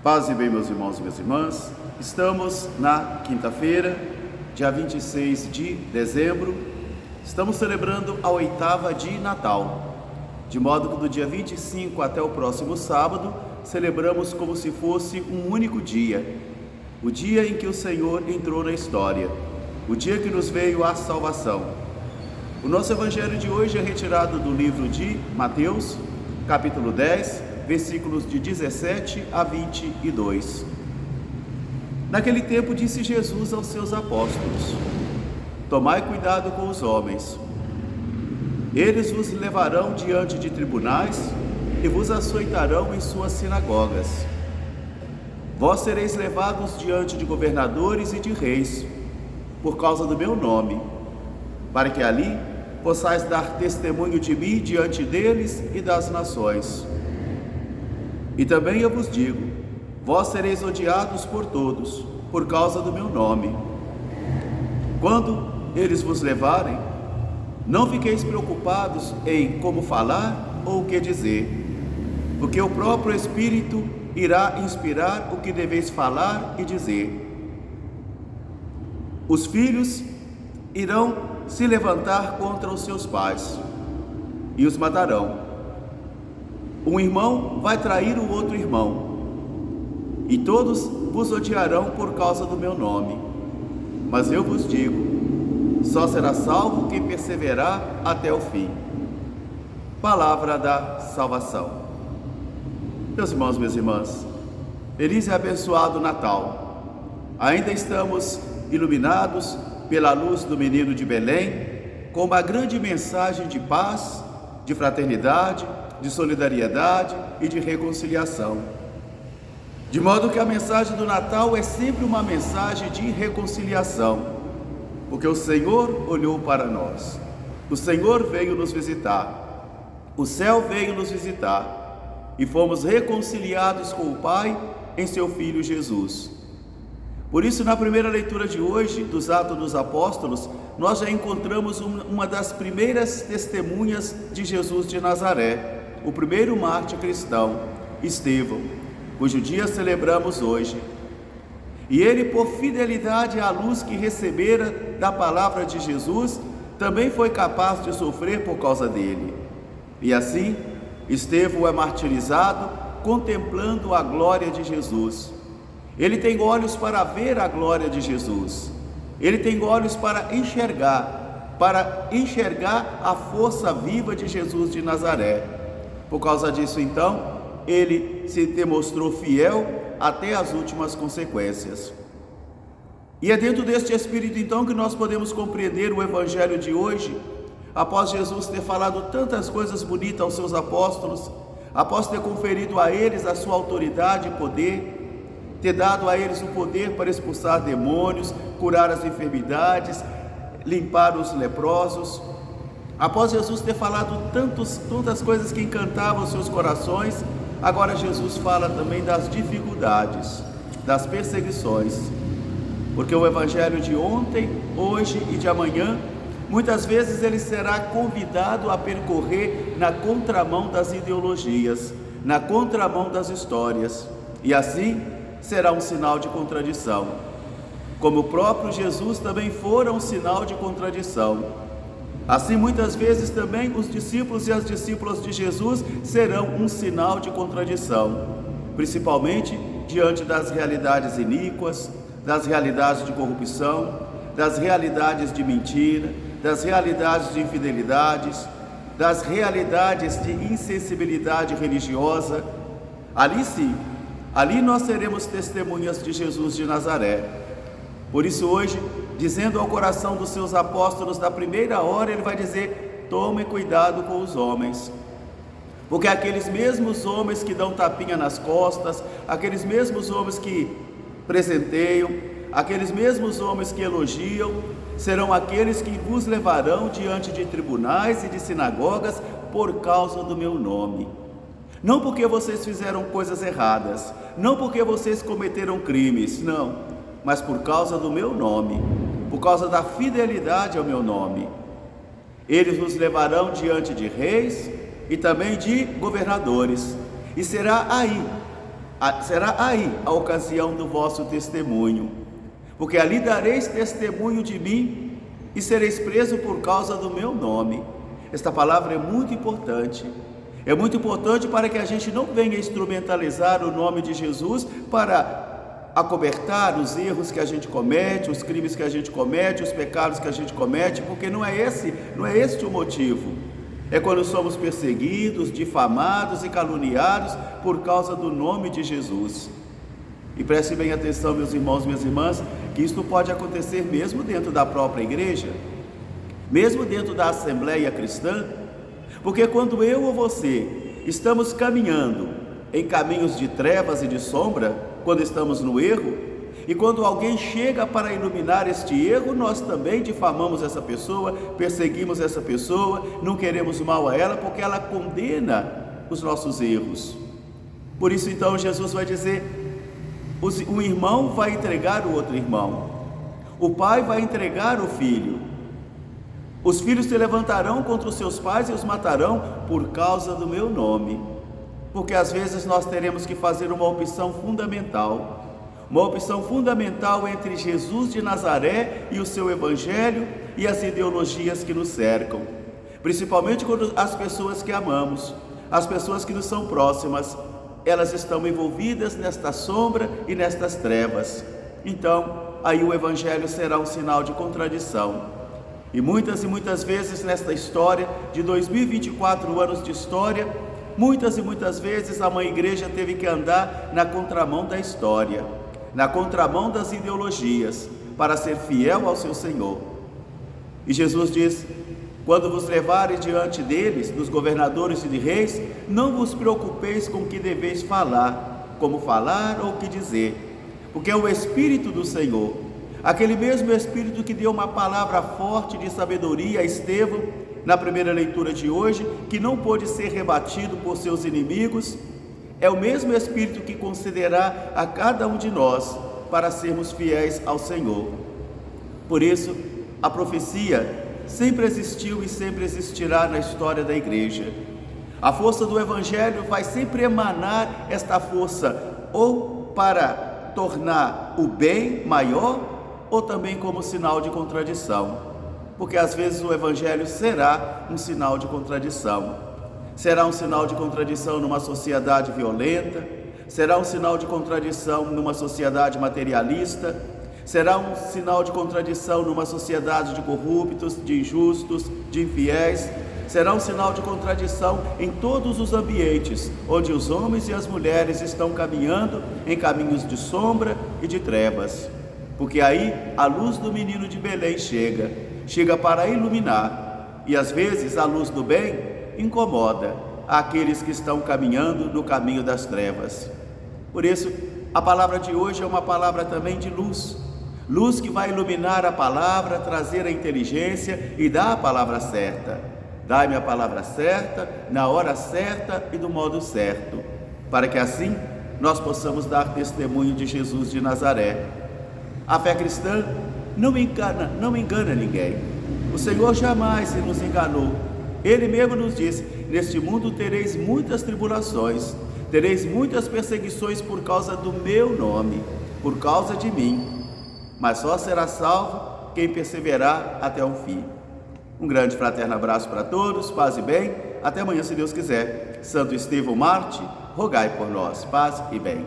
Paz e bem, meus irmãos e minhas irmãs. Estamos na quinta-feira, dia 26 de dezembro. Estamos celebrando a oitava de Natal, de modo que do dia 25 até o próximo sábado, celebramos como se fosse um único dia, o dia em que o Senhor entrou na história, o dia que nos veio a salvação. O nosso evangelho de hoje é retirado do livro de Mateus, capítulo 10, versículos de 17 a 22. Naquele tempo disse Jesus aos seus apóstolos: tomai cuidado com os homens. Eles vos levarão diante de tribunais e vos açoitarão em suas sinagogas. Vós sereis levados diante de governadores e de reis, por causa do meu nome, para que ali possais dar testemunho de mim diante deles e das nações. E também eu vos digo: vós sereis odiados por todos, por causa do meu nome. Quando eles vos levarem, não fiqueis preocupados em como falar ou o que dizer, porque o próprio Espírito irá inspirar o que deveis falar e dizer. Os filhos irão se levantar contra os seus pais e os matarão. Um irmão vai trair o outro irmão, e todos vos odiarão por causa do meu nome. Mas eu vos digo: só será salvo quem perseverar até o fim. Palavra da salvação. Meus irmãos, minhas irmãs, feliz e abençoado Natal. Ainda estamos iluminados pela luz do menino de Belém, com uma grande mensagem de paz, de fraternidade, de solidariedade e de reconciliação. De modo que a mensagem do Natal é sempre uma mensagem de reconciliação, porque o Senhor olhou para nós, o Senhor veio nos visitar, o céu veio nos visitar e fomos reconciliados com o Pai em seu Filho Jesus. Por isso, na primeira leitura de hoje, dos Atos dos Apóstolos, nós já encontramos uma das primeiras testemunhas de Jesus de Nazaré, o primeiro mártir cristão, Estevão, cujo dia celebramos hoje. E ele, por fidelidade à luz que recebera da palavra de Jesus, também foi capaz de sofrer por causa dele. E assim, Estevão é martirizado contemplando a glória de Jesus. Ele tem olhos para ver a glória de Jesus. Ele tem olhos para enxergar a força viva de Jesus de Nazaré. Por causa disso, então, ele se demonstrou fiel até as últimas consequências. E é dentro deste espírito, então, que nós podemos compreender o evangelho de hoje, após Jesus ter falado tantas coisas bonitas aos seus apóstolos, após ter conferido a eles a sua autoridade e poder, ter dado a eles o poder para expulsar demônios, curar as enfermidades, limpar os leprosos. Após Jesus ter falado tantas coisas que encantavam os seus corações, agora Jesus fala também das dificuldades, das perseguições. Porque o evangelho de ontem, hoje e de amanhã, muitas vezes ele será convidado a percorrer na contramão das ideologias, na contramão das histórias, e assim será um sinal de contradição, como o próprio Jesus também fora um sinal de contradição. Assim, muitas vezes também os discípulos e as discípulas de Jesus serão um sinal de contradição, principalmente diante das realidades iníquas, das realidades de corrupção, das realidades de mentira, das realidades de infidelidades, das realidades de insensibilidade religiosa. Ali sim, ali nós seremos testemunhas de Jesus de Nazaré. Por isso hoje, dizendo ao coração dos seus apóstolos da primeira hora, ele vai dizer: tomem cuidado com os homens. Porque aqueles mesmos homens que dão tapinha nas costas, aqueles mesmos homens que presenteiam, aqueles mesmos homens que elogiam, serão aqueles que vos levarão diante de tribunais e de sinagogas por causa do meu nome. Não porque vocês fizeram coisas erradas, não porque vocês cometeram crimes, não, mas por causa do meu nome, por causa da fidelidade ao meu nome. Eles nos levarão diante de reis e também de governadores, e será aí, será aí a ocasião do vosso testemunho, porque ali dareis testemunho de mim e sereis preso por causa do meu nome. Esta palavra é muito importante. É muito importante para que a gente não venha instrumentalizar o nome de Jesus para acobertar os erros que a gente comete, os crimes que a gente comete, os pecados que a gente comete, porque não é este o motivo. É quando somos perseguidos, difamados e caluniados por causa do nome de Jesus. E preste bem atenção, meus irmãos, minhas irmãs, que isto pode acontecer mesmo dentro da própria igreja, mesmo dentro da Assembleia Cristã, porque quando eu ou você estamos caminhando em caminhos de trevas e de sombra, quando estamos no erro, e quando alguém chega para iluminar este erro, nós também difamamos essa pessoa, perseguimos essa pessoa, não queremos mal a ela, porque ela condena os nossos erros. Por isso então Jesus vai dizer, um irmão vai entregar o outro irmão, o pai vai entregar o filho, os filhos se levantarão contra os seus pais e os matarão por causa do meu nome. Porque às vezes nós teremos que fazer uma opção fundamental entre Jesus de Nazaré e o seu evangelho e as ideologias que nos cercam, principalmente quando as pessoas que amamos, as pessoas que nos são próximas, elas estão envolvidas nesta sombra e nestas trevas. Então, aí o evangelho será um sinal de contradição. E muitas vezes nesta história de 2024 anos de história, muitas vezes a Mãe Igreja teve que andar na contramão da história, na contramão das ideologias, para ser fiel ao seu Senhor. E Jesus diz, quando vos levarem diante deles, dos governadores e de reis, não vos preocupeis com o que deveis falar, como falar ou o que dizer, porque é o Espírito do Senhor, aquele mesmo Espírito que deu uma palavra forte de sabedoria a Estevão, na primeira leitura de hoje, que não pôde ser rebatido por seus inimigos, é o mesmo Espírito que concederá a cada um de nós para sermos fiéis ao Senhor. Por isso, a profecia sempre existiu e sempre existirá na história da igreja. A força do Evangelho vai sempre emanar esta força, ou para tornar o bem maior, ou também como sinal de contradição, porque às vezes o Evangelho será um sinal de contradição. Será um sinal de contradição numa sociedade violenta, será um sinal de contradição numa sociedade materialista, será um sinal de contradição numa sociedade de corruptos, de injustos, de infiéis, será um sinal de contradição em todos os ambientes onde os homens e as mulheres estão caminhando em caminhos de sombra e de trevas. Porque aí a luz do menino de Belém chega para iluminar, e às vezes a luz do bem incomoda aqueles que estão caminhando no caminho das trevas. Por isso, a palavra de hoje é uma palavra também de luz, luz que vai iluminar a palavra, trazer a inteligência e dar a palavra certa. Dai-me a palavra certa, na hora certa e do modo certo, para que assim nós possamos dar testemunho de Jesus de Nazaré. A fé cristã não engana ninguém. O Senhor jamais nos enganou. Ele mesmo nos disse, neste mundo tereis muitas tribulações, tereis muitas perseguições por causa do meu nome, por causa de mim, mas só será salvo quem perseverar até o fim. Um grande fraterno abraço para todos, paz e bem, até amanhã se Deus quiser. Santo Estevão Marte, rogai por nós, paz e bem.